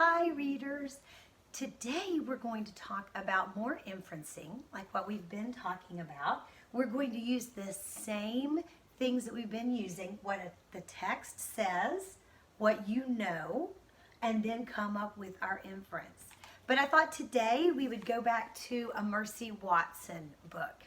Hi readers! Today we're going to talk about more inferencing, like what we've been talking about. We're going to use the same things that we've been using, what the text says, what you know, and then come up with our inference. But I thought today we would go back to a Mercy Watson book.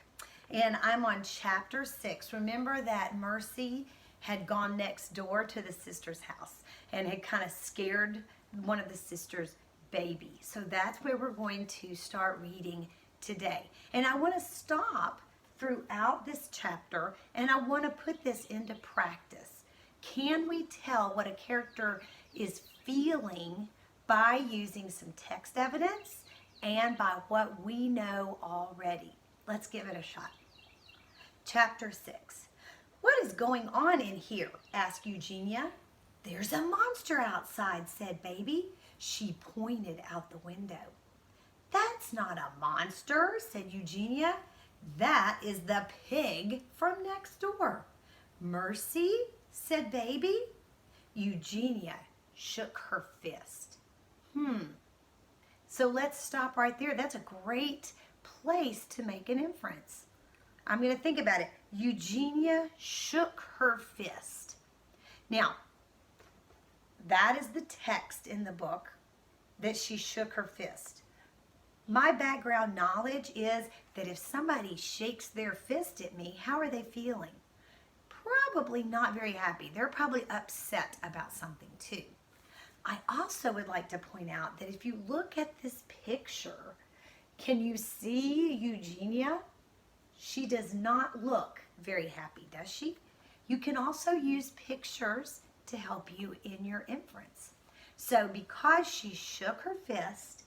And I'm on chapter 6. Remember that Mercy had gone next door to the sister's house and had kind of scared one of the sister's baby. So that's where we're going to start reading today. And I want to stop throughout this chapter and I want to put this into practice. Can we tell what a character is feeling by using some text evidence and by what we know already? Let's give it a shot. Chapter 6. "What is going on in here?" asked Eugenia. "There's a monster outside," said Baby. She pointed out the window. "That's not a monster," said Eugenia. "That is the pig from next door." "Mercy," said Baby. Eugenia shook her fist. So let's stop right there. That's a great place to make an inference. I'm going to think about it. Eugenia shook her fist. Now, that is the text in the book, that she shook her fist. My background knowledge is that if somebody shakes their fist at me, how are they feeling? Probably not very happy. They're probably upset about something too. I also would like to point out that if you look at this picture, can you see Eugenia? She does not look very happy, does she? You can also use pictures to help you in your inference. So because she shook her fist,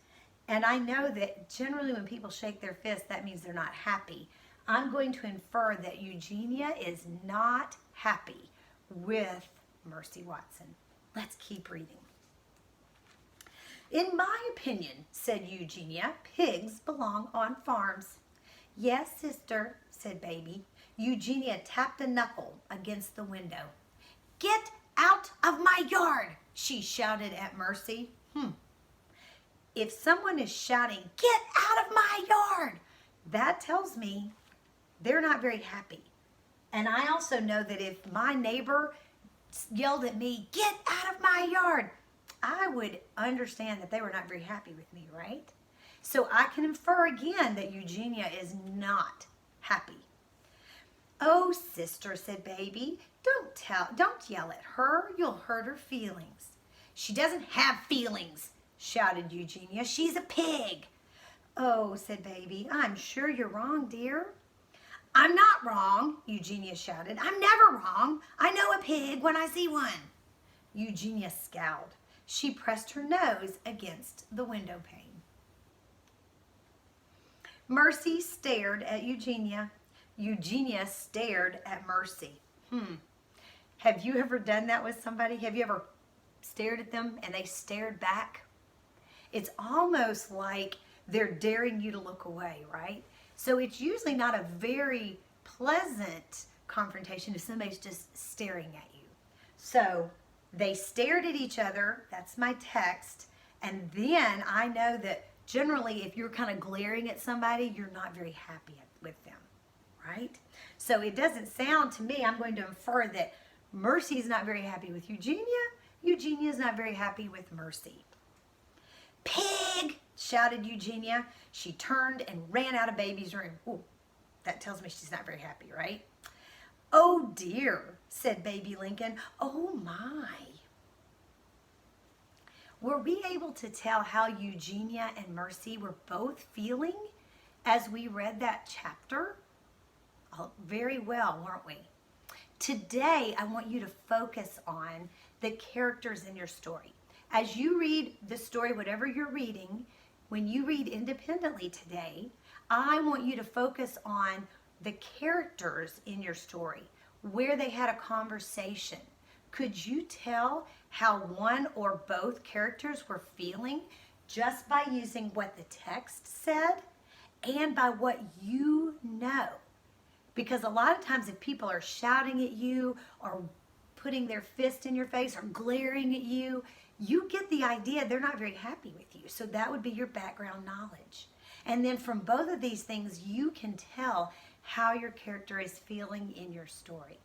and I know that generally when people shake their fist, that means they're not happy, I'm going to infer that Eugenia is not happy with Mercy Watson. Let's keep reading. "In my opinion," said Eugenia, "pigs belong on farms." "Yes, sister," said Baby. Eugenia tapped a knuckle against the window. "Get out of my yard!" she shouted at Mercy. If someone is shouting, "Get out of my yard!" that tells me they're not very happy. And I also know that if my neighbor yelled at me, "Get out of my yard," I would understand that they were not very happy with me, right? So I can infer again that Eugenia is not happy. "Oh, sister," said Baby, don't yell at her. You'll hurt her feelings." "She doesn't have feelings," shouted Eugenia. "She's a pig." "Oh," said Baby, "I'm sure you're wrong, dear." "I'm not wrong," Eugenia shouted. "I'm never wrong. I know a pig when I see one." Eugenia scowled. She pressed her nose against the window pane. Mercy stared at Eugenia. Eugenia stared at Mercy. Have you ever done that with somebody? Have you ever stared at them and they stared back? It's almost like they're daring you to look away, right? So it's usually not a very pleasant confrontation if somebody's just staring at you. So they stared at each other. That's my text. And then I know that generally if you're kind of glaring at somebody, you're not very happy with them, right? So it doesn't sound to me, I'm going to infer that Mercy's not very happy with Eugenia. Eugenia's not very happy with Mercy. "Pig!" shouted Eugenia. She turned and ran out of Baby's room. Ooh, that tells me she's not very happy, right? "Oh dear," said Baby Lincoln. "Oh my." Were we able to tell how Eugenia and Mercy were both feeling as we read that chapter? Oh, very well, weren't we? Today, I want you to focus on the characters in your story. As you read the story, whatever you're reading, when you read independently today, I want you to focus on the characters in your story, where they had a conversation. Could you tell how one or both characters were feeling just by using what the text said and by what you know? Because a lot of times if people are shouting at you or putting their fist in your face or glaring at you, you get the idea they're not very happy with you. So that would be your background knowledge. And then from both of these things, you can tell how your character is feeling in your story.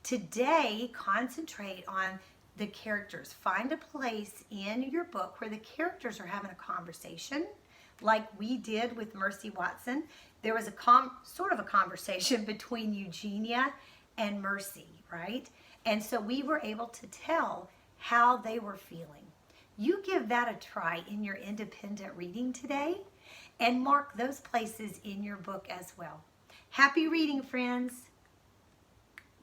Today, concentrate on the characters. Find a place in your book where the characters are having a conversation, like we did with Mercy Watson. There was a sort of a conversation between Eugenia and Mercy, right? And so we were able to tell how they were feeling. You give that a try in your independent reading today and mark those places in your book as well. Happy reading, friends.